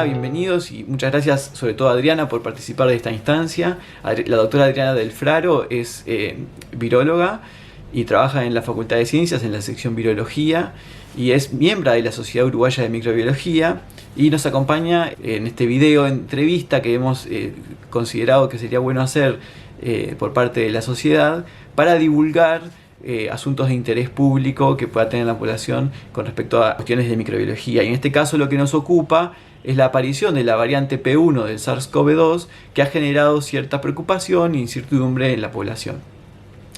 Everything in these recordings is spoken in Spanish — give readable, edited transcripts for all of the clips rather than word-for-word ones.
nada, bienvenidos y muchas gracias sobre todo a Adriana por participar de esta instancia. La doctora Adriana Del Fraro es viróloga y trabaja en la Facultad de Ciencias en la sección Virología y es miembro de la Sociedad Uruguaya de Microbiología y nos acompaña en este video entrevista que hemos considerado que sería bueno hacer por parte de la sociedad para divulgar asuntos de interés público que pueda tener la población con respecto a cuestiones de microbiología. Y en este caso lo que nos ocupa es la aparición de la variante P1 del SARS-CoV-2 que ha generado cierta preocupación e incertidumbre en la población.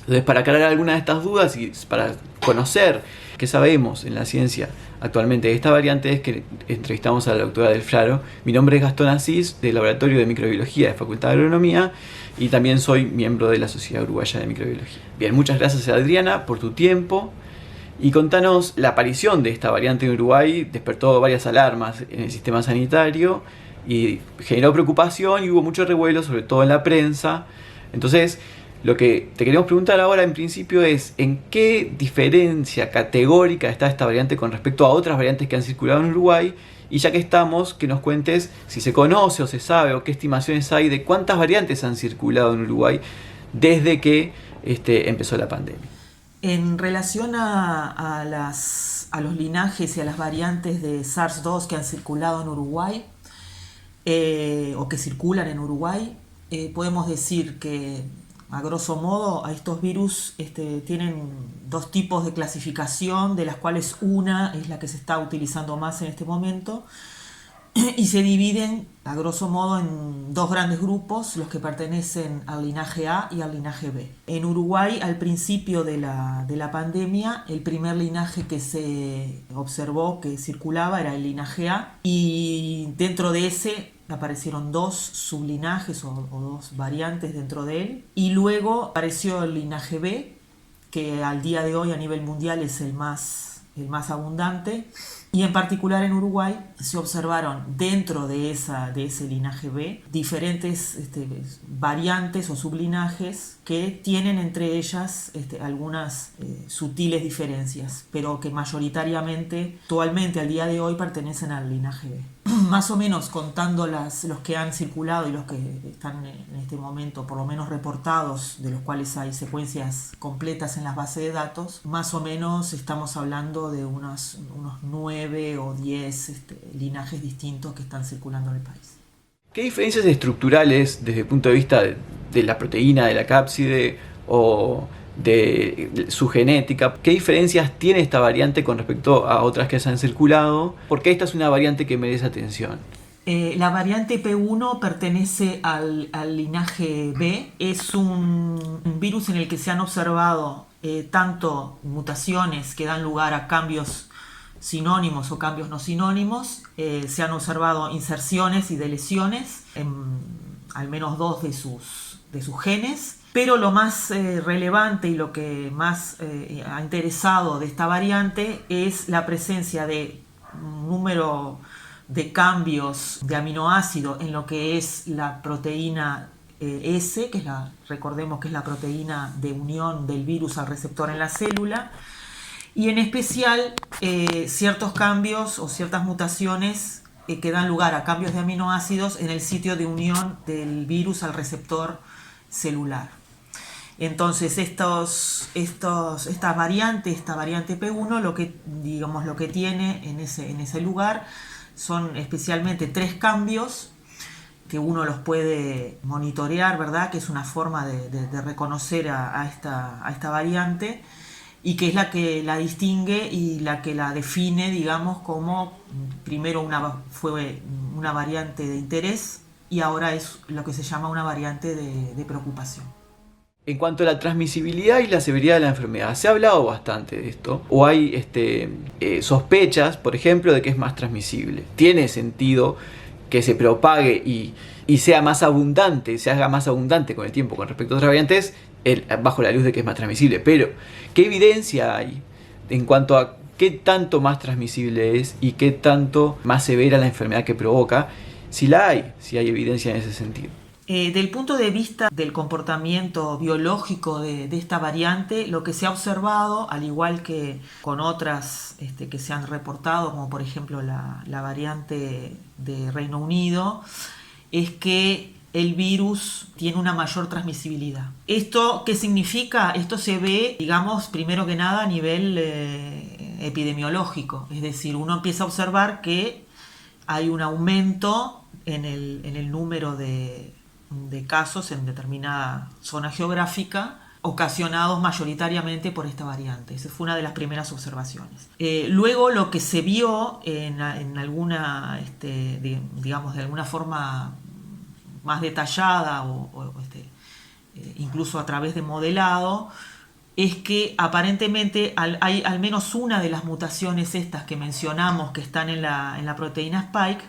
Entonces, para aclarar algunas de estas dudas y para conocer qué sabemos en la ciencia actualmente de esta variante es que entrevistamos a la doctora Del Fraro. Mi nombre es Gastón Asís, del Laboratorio de Microbiología de Facultad de Agronomía, y también soy miembro de la Sociedad Uruguaya de Microbiología. Bien, muchas gracias Adriana por tu tiempo. Y contanos, la aparición de esta variante en Uruguay despertó varias alarmas en el sistema sanitario y generó preocupación y hubo mucho revuelo, sobre todo en la prensa. Entonces, lo que te queremos preguntar ahora en principio es ¿en qué diferencia categórica está esta variante con respecto a otras variantes que han circulado en Uruguay? Y ya que estamos, que nos cuentes si se conoce o se sabe o qué estimaciones hay de cuántas variantes han circulado en Uruguay desde que empezó la pandemia. En relación a los linajes y a las variantes de SARS-2 que han circulado en Uruguay o que circulan en Uruguay, podemos decir que a grosso modo, a estos virus tienen dos tipos de clasificación, de las cuales una es la que se está utilizando más en este momento, y se dividen, a grosso modo, en dos grandes grupos, los que pertenecen al linaje A y al linaje B. En Uruguay, al principio de la pandemia, el primer linaje que se observó que circulaba era el linaje A, y dentro de ese aparecieron dos sublinajes o dos variantes dentro de él, y luego apareció el linaje B, que al día de hoy a nivel mundial es el más abundante, y en particular en Uruguay se observaron dentro de ese linaje B diferentes variantes o sublinajes que tienen entre ellas algunas sutiles diferencias, pero que mayoritariamente, actualmente al día de hoy, pertenecen al linaje B. Más o menos contando los que han circulado y los que están en este momento por lo menos reportados, de los cuales hay secuencias completas en las bases de datos, más o menos estamos hablando de unos 9 o 10 linajes distintos que están circulando en el país. ¿Qué diferencias estructurales desde el punto de vista de la proteína, de la cápside o de su genética, qué diferencias tiene esta variante con respecto a otras que se han circulado? ¿Por qué esta es una variante que merece atención? La variante P1 pertenece al linaje B. Es un virus en el que se han observado tanto mutaciones que dan lugar a cambios sinónimos o cambios no sinónimos. Se han observado inserciones y deleciones en al menos dos de sus genes. Pero lo más relevante y lo que más ha interesado de esta variante es la presencia de un número de cambios de aminoácido en lo que es la proteína S, que recordemos que es la proteína de unión del virus al receptor en la célula, y en especial ciertos cambios o ciertas mutaciones que dan lugar a cambios de aminoácidos en el sitio de unión del virus al receptor celular. Entonces esta variante P1 lo que tiene en ese lugar son especialmente 3 cambios que uno los puede monitorear, ¿verdad? Que es una forma de reconocer a esta variante, y que es la que la distingue y la que la define, digamos, como primero fue una variante de interés y ahora es lo que se llama una variante de preocupación. En cuanto a la transmisibilidad y la severidad de la enfermedad, se ha hablado bastante de esto, o hay sospechas, por ejemplo, de que es más transmisible. Tiene sentido que se propague y sea más abundante, se haga más abundante con el tiempo con respecto a otras variantes, bajo la luz de que es más transmisible. Pero, ¿qué evidencia hay en cuanto a qué tanto más transmisible es y qué tanto más severa la enfermedad que provoca? Si hay evidencia en ese sentido. Del punto de vista del comportamiento biológico de esta variante, lo que se ha observado, al igual que con otras que se han reportado, como por ejemplo la variante de Reino Unido, es que el virus tiene una mayor transmisibilidad. ¿Esto qué significa? Esto se ve, digamos, primero que nada a nivel epidemiológico. Es decir, uno empieza a observar que hay un aumento en el número de casos en determinada zona geográfica, ocasionados mayoritariamente por esta variante. Esa fue una de las primeras observaciones. Luego lo que se vio en alguna, digamos, de alguna forma más detallada incluso a través de modelado, es que aparentemente hay al menos una de las mutaciones estas que mencionamos que están en la proteína Spike,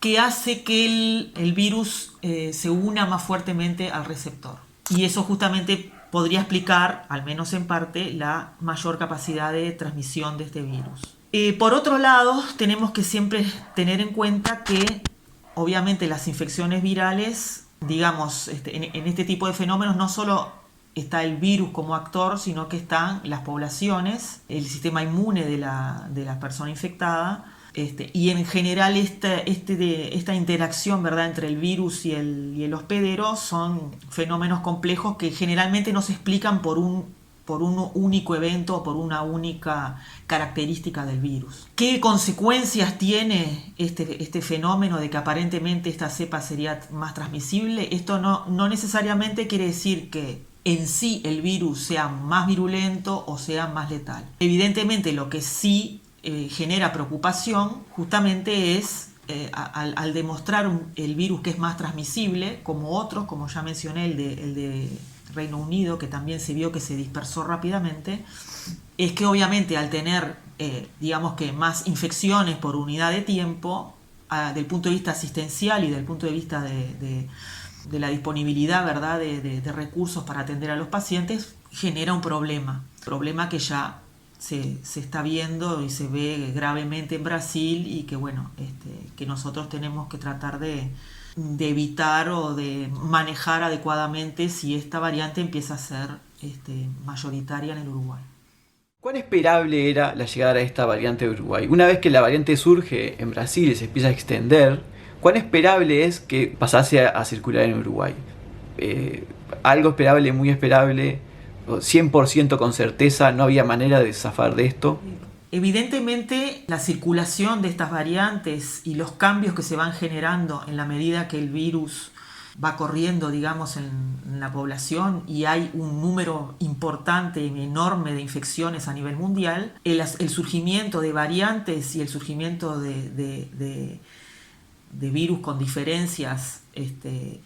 que hace que el virus se una más fuertemente al receptor. Y eso justamente podría explicar, al menos en parte, la mayor capacidad de transmisión de este virus. Por otro lado, tenemos que siempre tener en cuenta que obviamente las infecciones virales, digamos, en este tipo de fenómenos no solo está el virus como actor, sino que están las poblaciones, el sistema inmune de la persona infectada, y en general esta interacción, ¿verdad?, entre el virus y el hospedero son fenómenos complejos que generalmente no se explican por un único evento o por una única característica del virus. ¿Qué consecuencias tiene este fenómeno de que aparentemente esta cepa sería más transmisible? Esto no necesariamente quiere decir que en sí el virus sea más virulento o sea más letal. Evidentemente lo que sí genera preocupación justamente es al demostrar el virus que es más transmisible, como otros, como ya mencioné, el de Reino Unido, que también se vio que se dispersó rápidamente, es que obviamente al tener, digamos que más infecciones por unidad de tiempo, del punto de vista asistencial y del punto de vista de la disponibilidad, ¿verdad?, de recursos para atender a los pacientes, genera un problema que ya se está viendo y se ve gravemente en Brasil y que bueno, que nosotros tenemos que tratar de evitar o de manejar adecuadamente si esta variante empieza a ser mayoritaria en el Uruguay. ¿Cuán esperable era la llegada de esta variante de Uruguay? Una vez que la variante surge en Brasil y se empieza a extender, ¿cuán esperable es que pasase a circular en Uruguay? ¿Algo esperable, muy esperable? 100% con certeza, no había manera de zafar de esto. Evidentemente la circulación de estas variantes y los cambios que se van generando en la medida que el virus va corriendo, digamos, en la población y hay un número importante y enorme de infecciones a nivel mundial, el surgimiento de variantes y el surgimiento de virus con diferencias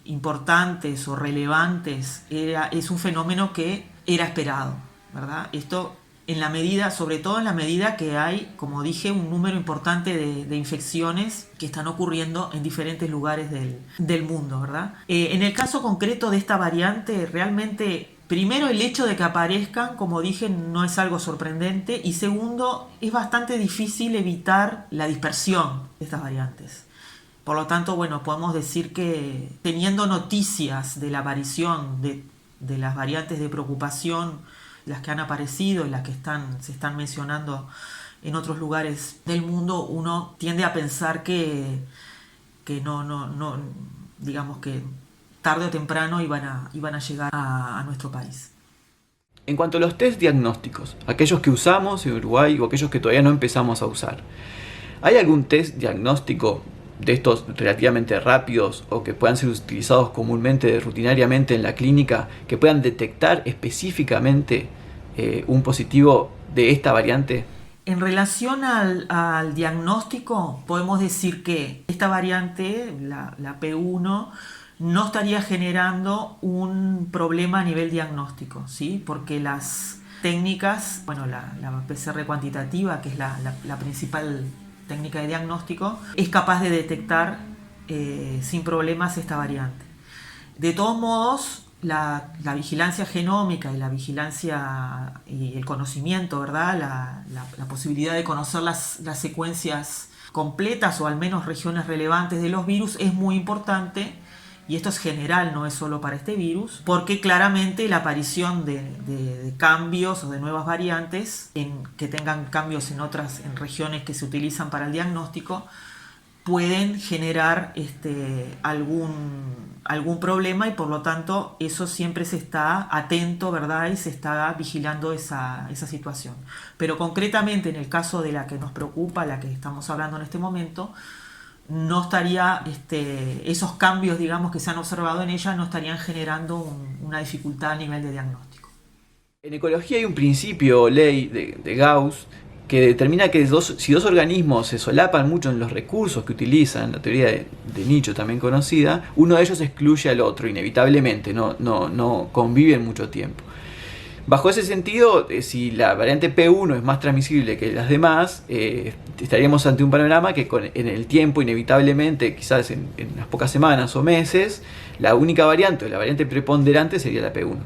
importantes o relevantes es un fenómeno que era esperado, ¿verdad? Esto en la medida, sobre todo en la medida que hay, como dije, un número importante de infecciones que están ocurriendo en diferentes lugares del mundo, ¿verdad? En el caso concreto de esta variante, realmente, primero el hecho de que aparezcan, como dije, no es algo sorprendente, y segundo, es bastante difícil evitar la dispersión de estas variantes. Por lo tanto, bueno, podemos decir que teniendo noticias de la aparición de las variantes de preocupación, las que han aparecido y las que se están mencionando en otros lugares del mundo, uno tiende a pensar que no, digamos que tarde o temprano iban a llegar a nuestro país. En cuanto a los test diagnósticos, aquellos que usamos en Uruguay o aquellos que todavía no empezamos a usar, ¿hay algún test diagnóstico de estos relativamente rápidos o que puedan ser utilizados comúnmente, rutinariamente en la clínica, que puedan detectar específicamente un positivo de esta variante? En relación al diagnóstico, podemos decir que esta variante, la P1, no estaría generando un problema a nivel diagnóstico, ¿sí? Porque las técnicas, bueno, la PCR cuantitativa, que es la principal técnica de diagnóstico, es capaz de detectar sin problemas esta variante. De todos modos, la vigilancia genómica y la vigilancia y el conocimiento, ¿verdad? La posibilidad de conocer las secuencias completas o al menos regiones relevantes de los virus es muy importante y esto es general, no es solo para este virus, porque claramente la aparición de cambios o de nuevas variantes que tengan cambios en regiones que se utilizan para el diagnóstico pueden generar algún problema, y por lo tanto eso siempre se está atento, ¿verdad? Y se está vigilando esa situación. Pero concretamente en el caso de la que nos preocupa, la que estamos hablando en este momento, no estaría, esos cambios, digamos, que se han observado en ella no estarían generando una dificultad a nivel de diagnóstico. En ecología hay un principio, ley de Gauss, que determina que si dos organismos se solapan mucho en los recursos que utilizan, la teoría de nicho también conocida, uno de ellos excluye al otro, inevitablemente, no conviven mucho tiempo. Bajo ese sentido, si la variante P1 es más transmisible que las demás, estaríamos ante un panorama que en el tiempo, inevitablemente, quizás en unas pocas semanas o meses, la única variante, o la variante preponderante, sería la P1.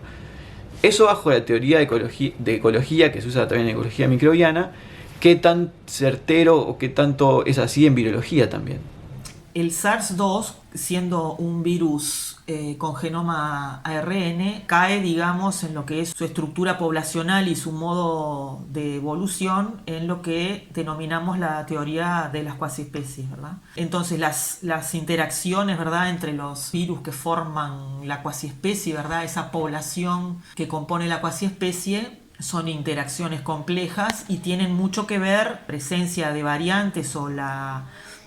Eso bajo la teoría de ecología que se usa también en ecología microbiana. ¿Qué tan certero o qué tanto es así en virología también? El SARS-2, siendo un virus con genoma ARN, cae, digamos, en lo que es su estructura poblacional y su modo de evolución en lo que denominamos la teoría de las cuasiespecies, ¿verdad? Entonces las interacciones, ¿verdad?, entre los virus que forman la cuasiespecie, ¿verdad?, esa población que compone la cuasiespecie, son interacciones complejas y tienen mucho que ver presencia de variantes o la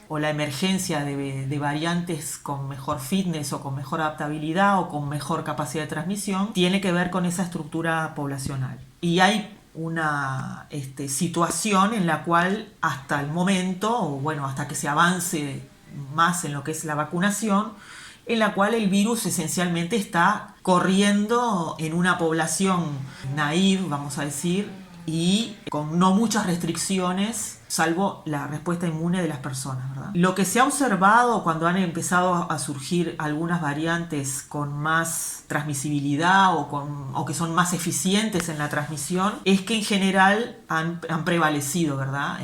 emergencia de variantes con mejor fitness o con mejor adaptabilidad o con mejor capacidad de transmisión, tiene que ver con esa estructura poblacional. Y hay una situación en la cual hasta el momento, o bueno, hasta que se avance más en lo que es la vacunación, en la cual el virus esencialmente está corriendo en una población naive, vamos a decir, y con no muchas restricciones, salvo la respuesta inmune de las personas, ¿verdad? Lo que se ha observado cuando han empezado a surgir algunas variantes con más transmisibilidad o que son más eficientes en la transmisión, es que en general han prevalecido, ¿verdad?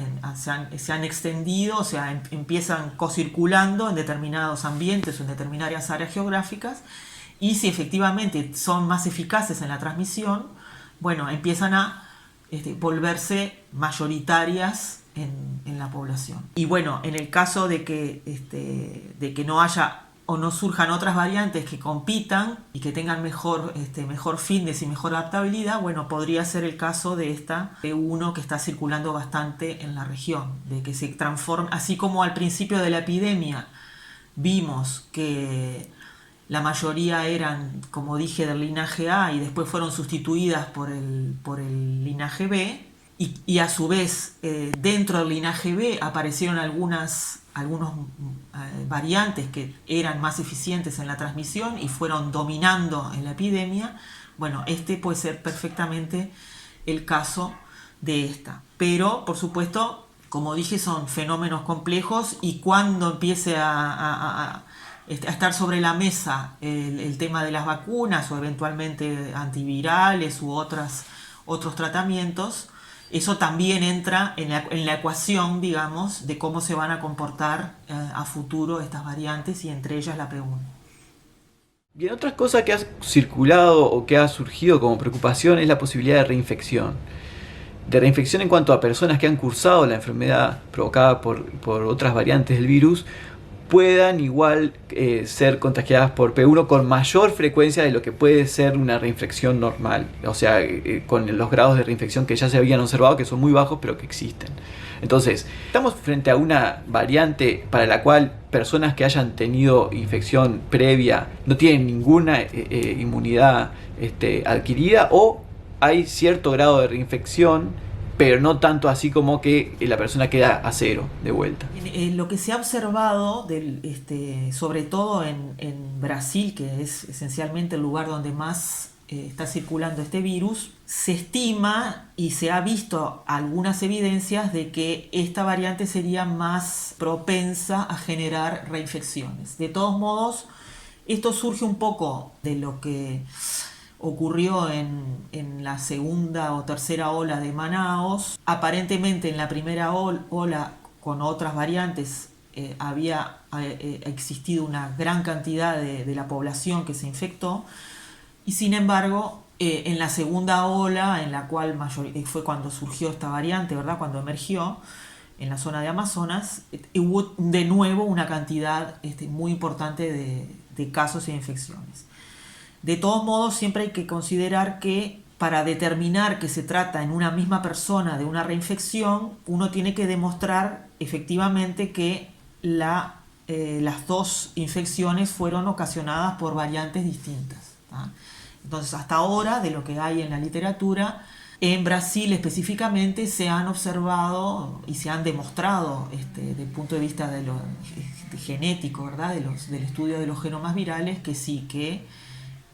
Se han extendido, o sea, empiezan cocirculando en determinados ambientes o en determinadas áreas geográficas, y si efectivamente son más eficaces en la transmisión, bueno, empiezan a volverse mayoritarias en la población. Y bueno, en el caso de que no haya o no surjan otras variantes que compitan y que tengan mejor fitness y mejor adaptabilidad, bueno, podría ser el caso de esta P1 que está circulando bastante en la región, de que se transforme, así como al principio de la epidemia vimos que la mayoría eran, como dije, del linaje A y después fueron sustituidas por el linaje B, y a su vez dentro del linaje B aparecieron algunos variantes que eran más eficientes en la transmisión y fueron dominando en la epidemia. Bueno, puede ser perfectamente el caso de esta. Pero, por supuesto, como dije, son fenómenos complejos, y cuando empiece a estar sobre la mesa el tema de las vacunas o eventualmente antivirales u otros tratamientos, eso también entra en la ecuación, digamos, de cómo se van a comportar a futuro estas variantes, y entre ellas la P1. Bien, otra cosa que ha circulado o que ha surgido como preocupación es la posibilidad de reinfección. De reinfección en cuanto a personas que han cursado la enfermedad provocada por otras variantes del virus, puedan igual ser contagiadas por P1 con mayor frecuencia de lo que puede ser una reinfección normal, o sea, con los grados de reinfección que ya se habían observado, que son muy bajos pero que existen. Entonces, estamos frente a una variante para la cual personas que hayan tenido infección previa no tienen ninguna inmunidad adquirida, o hay cierto grado de reinfección, pero no tanto así como que la persona queda a cero de vuelta. Lo que se ha observado, sobre todo en Brasil, que es esencialmente el lugar donde más está circulando este virus, se estima y se ha visto algunas evidencias de que esta variante sería más propensa a generar reinfecciones. De todos modos, esto surge un poco de lo que ocurrió en la segunda o tercera ola de Manaos. Aparentemente en la primera ola, con otras variantes, había existido una gran cantidad de la población que se infectó, y sin embargo, en la segunda ola, en la cual fue cuando surgió esta variante, ¿verdad? Cuando emergió en la zona de Amazonas, hubo de nuevo una cantidad muy importante de casos e infecciones. De todos modos, siempre hay que considerar que para determinar que se trata en una misma persona de una reinfección, uno tiene que demostrar efectivamente que las dos infecciones fueron ocasionadas por variantes distintas, ¿tá? Entonces, hasta ahora, de lo que hay en la literatura, en Brasil específicamente se han observado y se han demostrado desde el punto de vista de lo genético, ¿verdad? Del estudio de los genomas virales, que sí, que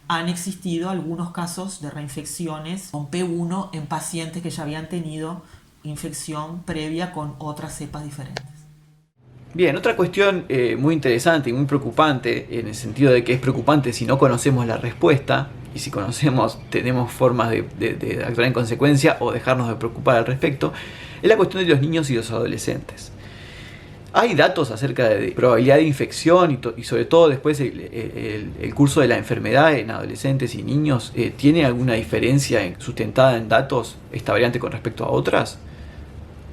han existido algunos casos de reinfecciones con P1 en pacientes que ya habían tenido infección previa con otras cepas diferentes. Bien, otra cuestión muy interesante y muy preocupante, en el sentido de que es preocupante si no conocemos la respuesta, y si conocemos tenemos formas de actuar en consecuencia o dejarnos de preocupar al respecto, es la cuestión de los niños y los adolescentes. ¿Hay datos acerca de probabilidad de infección y sobre todo después el curso de la enfermedad en adolescentes y niños? ¿Tiene alguna diferencia sustentada en datos esta variante con respecto a otras?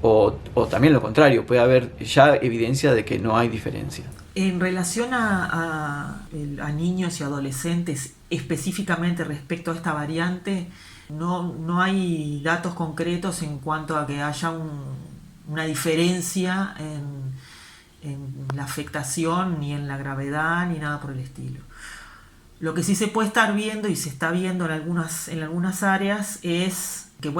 O también lo contrario, puede haber ya evidencia de que no hay diferencia. En relación a niños y adolescentes, específicamente respecto a esta variante, no hay datos concretos en cuanto a que haya una diferencia en la afectación, ni en la gravedad, ni nada por el estilo. Lo que sí se puede estar viendo, y se está viendo en algunas áreas, es que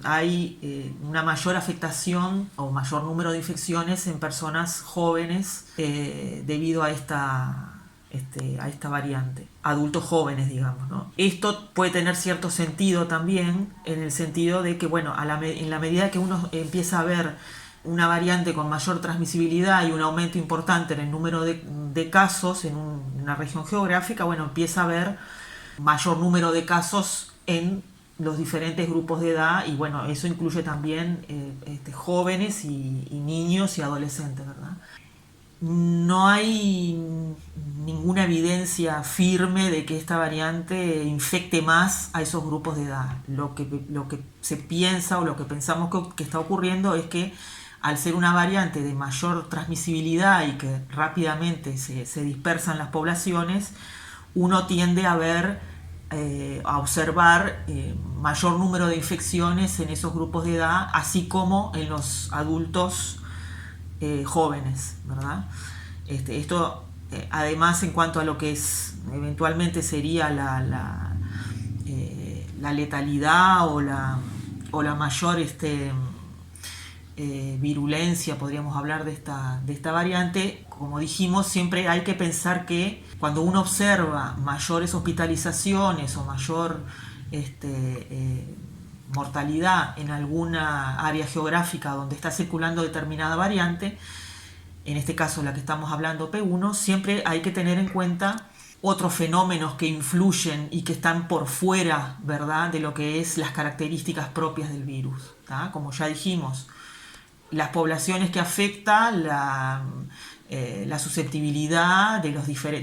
hay una mayor afectación o mayor número de infecciones en personas jóvenes debido a esta variante, adultos jóvenes, digamos, ¿no? Esto puede tener cierto sentido también, en el sentido de que, en la medida que uno empieza a ver una variante con mayor transmisibilidad y un aumento importante en el número de casos en una región geográfica, empieza a haber mayor número de casos en los diferentes grupos de edad, y eso incluye también jóvenes y niños y adolescentes, ¿verdad? No hay ninguna evidencia firme de que esta variante infecte más a esos grupos de edad. Lo que se piensa, o lo que pensamos que está ocurriendo, es que al ser una variante de mayor transmisibilidad y que rápidamente se dispersan las poblaciones, uno tiende a observar mayor número de infecciones en esos grupos de edad, así como en los adultos jóvenes, ¿verdad? Esto, además, en cuanto a lo que eventualmente sería la letalidad o la mayor virulencia, podríamos hablar de esta variante. Como dijimos, siempre hay que pensar que cuando uno observa mayores hospitalizaciones o mayor mortalidad en alguna área geográfica donde está circulando determinada variante, en este caso la que estamos hablando, P1, siempre hay que tener en cuenta otros fenómenos que influyen y que están por fuera, ¿verdad?, de lo que es las características propias del virus, ¿tá? Como ya dijimos, las poblaciones que afecta, la susceptibilidad de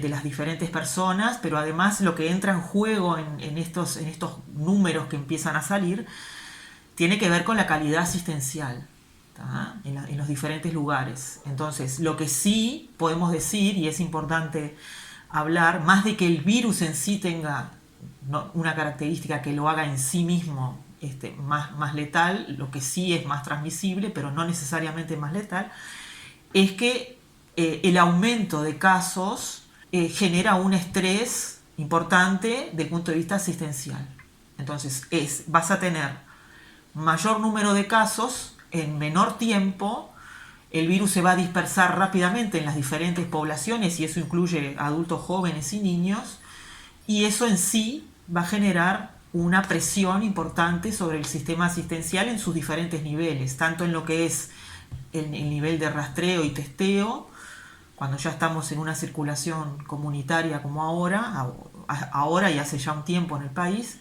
las diferentes personas, pero además lo que entra en juego en estos números que empiezan a salir tiene que ver con la calidad asistencial, ¿tá?, en los diferentes lugares. Entonces, lo que sí podemos decir, y es importante hablar, más de que el virus en sí tenga una característica que lo haga en sí mismo más letal, lo que sí es más transmisible, pero no necesariamente más letal, es que el aumento de casos genera un estrés importante desde el punto de vista asistencial. Entonces, vas a tener mayor número de casos en menor tiempo, el virus se va a dispersar rápidamente en las diferentes poblaciones, y eso incluye adultos jóvenes y niños, y eso en sí va a generar una presión importante sobre el sistema asistencial en sus diferentes niveles, tanto en lo que es el nivel de rastreo y testeo, cuando ya estamos en una circulación comunitaria como ahora y hace ya un tiempo en el país,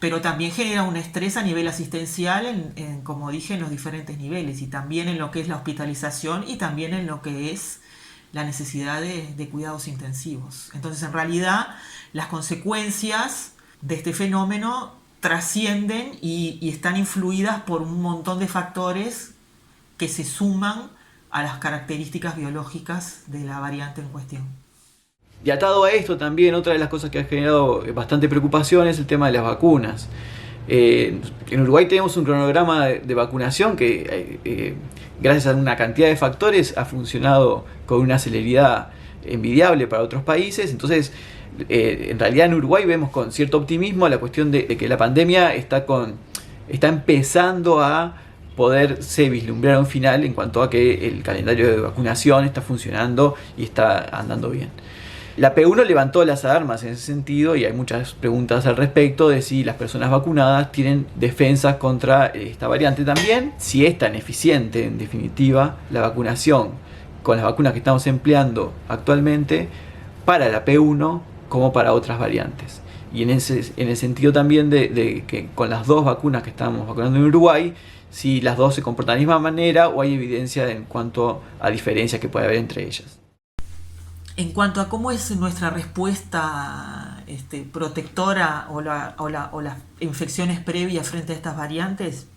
pero también genera un estrés a nivel asistencial, como dije, en los diferentes niveles, y también en lo que es la hospitalización y también en lo que es la necesidad de cuidados intensivos. Entonces, en realidad, las consecuencias de este fenómeno trascienden y están influidas por un montón de factores que se suman a las características biológicas de la variante en cuestión. Y atado a esto también, otra de las cosas que ha generado bastante preocupación es el tema de las vacunas. En Uruguay tenemos un cronograma de vacunación que, gracias a una cantidad de factores, ha funcionado con una celeridad envidiable para otros países. Entonces, en realidad en Uruguay vemos con cierto optimismo la cuestión de que la pandemia está empezando a poderse vislumbrar un final en cuanto a que el calendario de vacunación está funcionando y está andando bien. La P1 levantó las alarmas en ese sentido y hay muchas preguntas al respecto de si las personas vacunadas tienen defensas contra esta variante también, si es tan eficiente en definitiva la vacunación con las vacunas que estamos empleando actualmente para la P1 como para otras variantes. Y en el sentido también de que con las dos vacunas que estamos vacunando en Uruguay, si las dos se comportan de la misma manera o hay evidencia en cuanto a diferencias que puede haber entre ellas. En cuanto a cómo es nuestra respuesta protectora o las infecciones previas frente a estas variantes,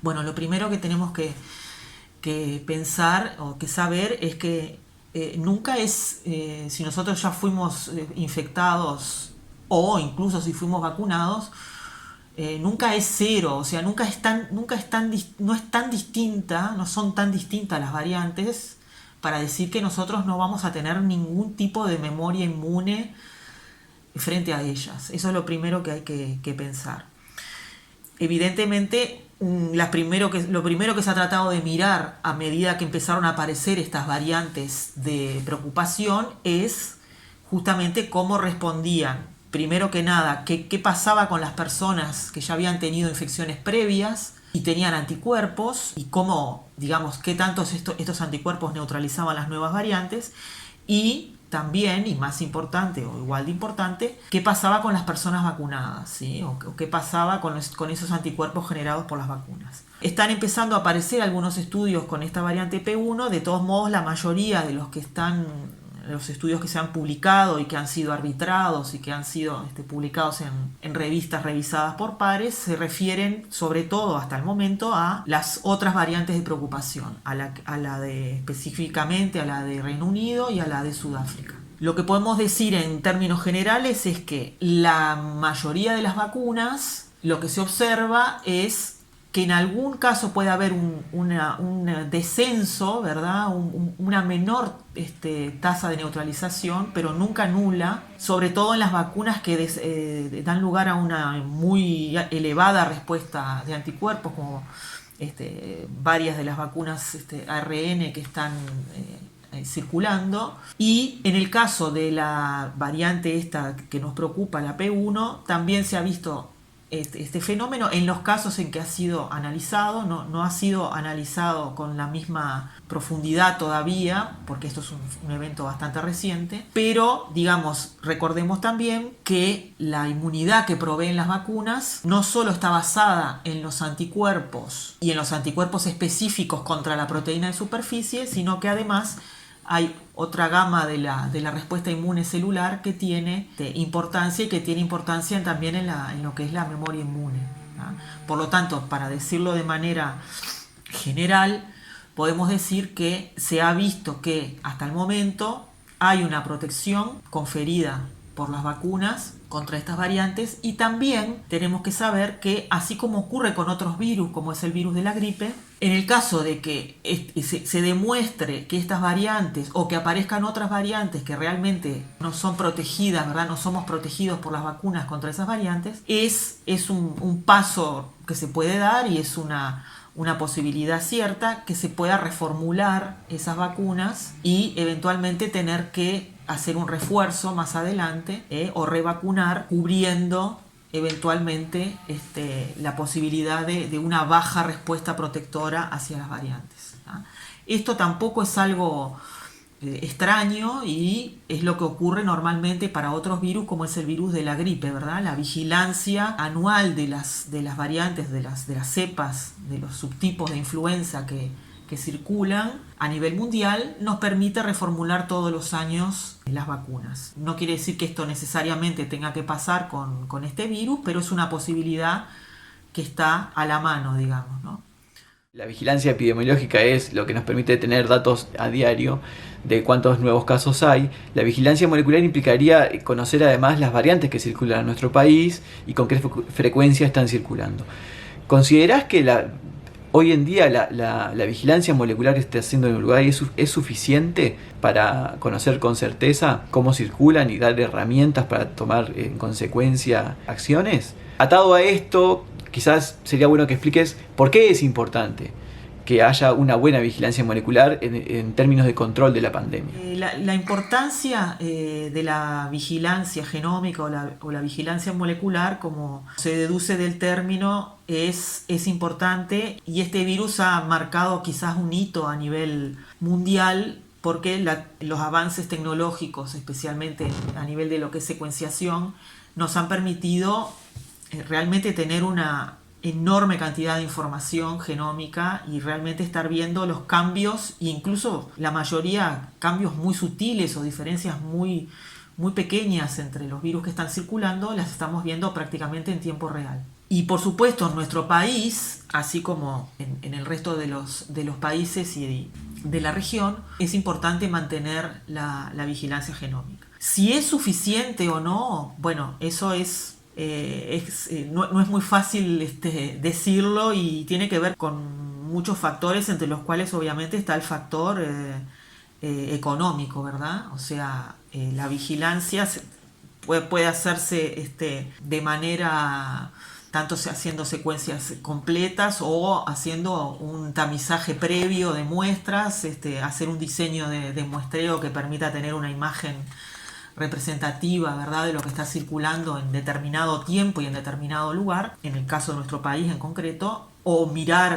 bueno, lo primero que tenemos que pensar o que saber es que nunca es, si nosotros ya fuimos infectados o incluso si fuimos vacunados, nunca es cero, o sea, no es tan distinta, no son tan distintas las variantes para decir que nosotros no vamos a tener ningún tipo de memoria inmune frente a ellas. Eso es lo primero que hay que pensar. Evidentemente, lo primero que se ha tratado de mirar a medida que empezaron a aparecer estas variantes de preocupación es justamente cómo respondían. Primero que nada, qué pasaba con las personas que ya habían tenido infecciones previas y tenían anticuerpos, y cómo, digamos, qué tantos estos anticuerpos neutralizaban las nuevas variantes, y también, y más importante o igual de importante, qué pasaba con las personas vacunadas, ¿sí? o qué pasaba con esos anticuerpos generados por las vacunas. Están empezando a aparecer algunos estudios con esta variante P1, de todos modos la mayoría de los estudios que se han publicado y que han sido arbitrados y que han sido publicados en revistas revisadas por pares se refieren sobre todo hasta el momento a las otras variantes de preocupación, específicamente a la de Reino Unido y a la de Sudáfrica. Lo que podemos decir en términos generales es que la mayoría de las vacunas, lo que se observa es que en algún caso puede haber un descenso, ¿verdad? Una menor tasa de neutralización, pero nunca nula, sobre todo en las vacunas que dan lugar a una muy elevada respuesta de anticuerpos, como varias de las vacunas ARN que están circulando. Y en el caso de la variante esta que nos preocupa, la P1, también se ha visto este fenómeno en los casos en que ha sido analizado. No ha sido analizado con la misma profundidad todavía, porque esto es un evento bastante reciente, pero digamos, recordemos también que la inmunidad que proveen las vacunas no solo está basada en los anticuerpos y en los anticuerpos específicos contra la proteína de superficie, sino que además hay otra gama de la respuesta inmune celular que tiene importancia y que tiene importancia también en lo que es la memoria inmune, ¿no? Por lo tanto, para decirlo de manera general, podemos decir que se ha visto que hasta el momento hay una protección conferida por las vacunas contra estas variantes, y también tenemos que saber que, así como ocurre con otros virus, como es el virus de la gripe, en el caso de que se demuestre que estas variantes o que aparezcan otras variantes que realmente no son protegidas, ¿verdad? No somos protegidos por las vacunas contra esas variantes, es un paso que se puede dar y es una posibilidad cierta que se pueda reformular esas vacunas y eventualmente tener que hacer un refuerzo más adelante o revacunar, cubriendo eventualmente la posibilidad de una baja respuesta protectora hacia las variantes, ¿no? Esto tampoco es algo extraño y es lo que ocurre normalmente para otros virus como es el virus de la gripe, ¿verdad? La vigilancia anual de las variantes, de las cepas, de los subtipos de influenza que circulan a nivel mundial nos permite reformular todos los años las vacunas. No quiere decir que esto necesariamente tenga que pasar con este virus, pero es una posibilidad que está a la mano, digamos, ¿no? La vigilancia epidemiológica es lo que nos permite tener datos a diario de cuántos nuevos casos hay. La vigilancia molecular implicaría conocer además las variantes que circulan en nuestro país y con qué frecuencia están circulando. ¿Considerás que hoy en día la vigilancia molecular que se está haciendo en Uruguay es suficiente para conocer con certeza cómo circulan y dar herramientas para tomar en consecuencia acciones? Atado a esto, quizás sería bueno que expliques por qué es importante que haya una buena vigilancia molecular en términos de control de la pandemia. La importancia de la vigilancia genómica o la vigilancia molecular, como se deduce del término, es importante, y este virus ha marcado quizás un hito a nivel mundial porque los avances tecnológicos, especialmente a nivel de lo que es secuenciación, nos han permitido realmente tener una enorme cantidad de información genómica y realmente estar viendo los cambios, e incluso la mayoría cambios muy sutiles o diferencias muy, muy pequeñas entre los virus que están circulando, las estamos viendo prácticamente en tiempo real. Y por supuesto en nuestro país, así como en el resto de los países y de la región, es importante mantener la vigilancia genómica. Si es suficiente o no, bueno, eso no es muy fácil decirlo, y tiene que ver con muchos factores, entre los cuales obviamente está el factor económico, ¿verdad? O sea, la vigilancia puede hacerse de manera tanto haciendo secuencias completas o haciendo un tamizaje previo de muestras, hacer un diseño de muestreo que permita tener una imagen representativa, ¿verdad?, de lo que está circulando en determinado tiempo y en determinado lugar, en el caso de nuestro país en concreto, o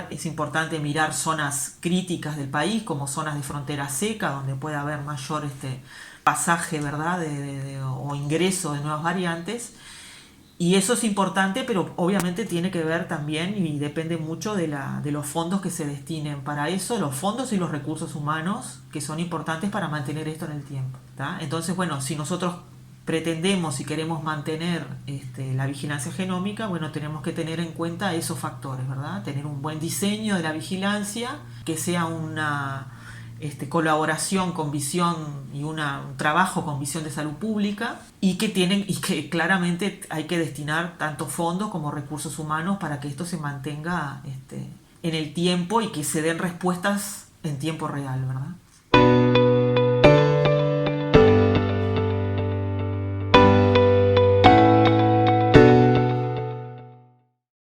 es importante mirar zonas críticas del país, como zonas de frontera seca, donde puede haber mayor pasaje, ¿verdad?, o ingreso de nuevas variantes. Y eso es importante, pero obviamente tiene que ver también y depende mucho de los fondos que se destinen para eso, los fondos y los recursos humanos que son importantes para mantener esto en el tiempo, ¿tá? Entonces, bueno, si nosotros pretendemos y queremos mantener la vigilancia genómica, bueno, tenemos que tener en cuenta esos factores, ¿verdad? Tener un buen diseño de la vigilancia, que sea una colaboración con visión y un trabajo con visión de salud pública, y que claramente hay que destinar tanto fondos como recursos humanos para que esto se mantenga en el tiempo y que se den respuestas en tiempo real, ¿verdad?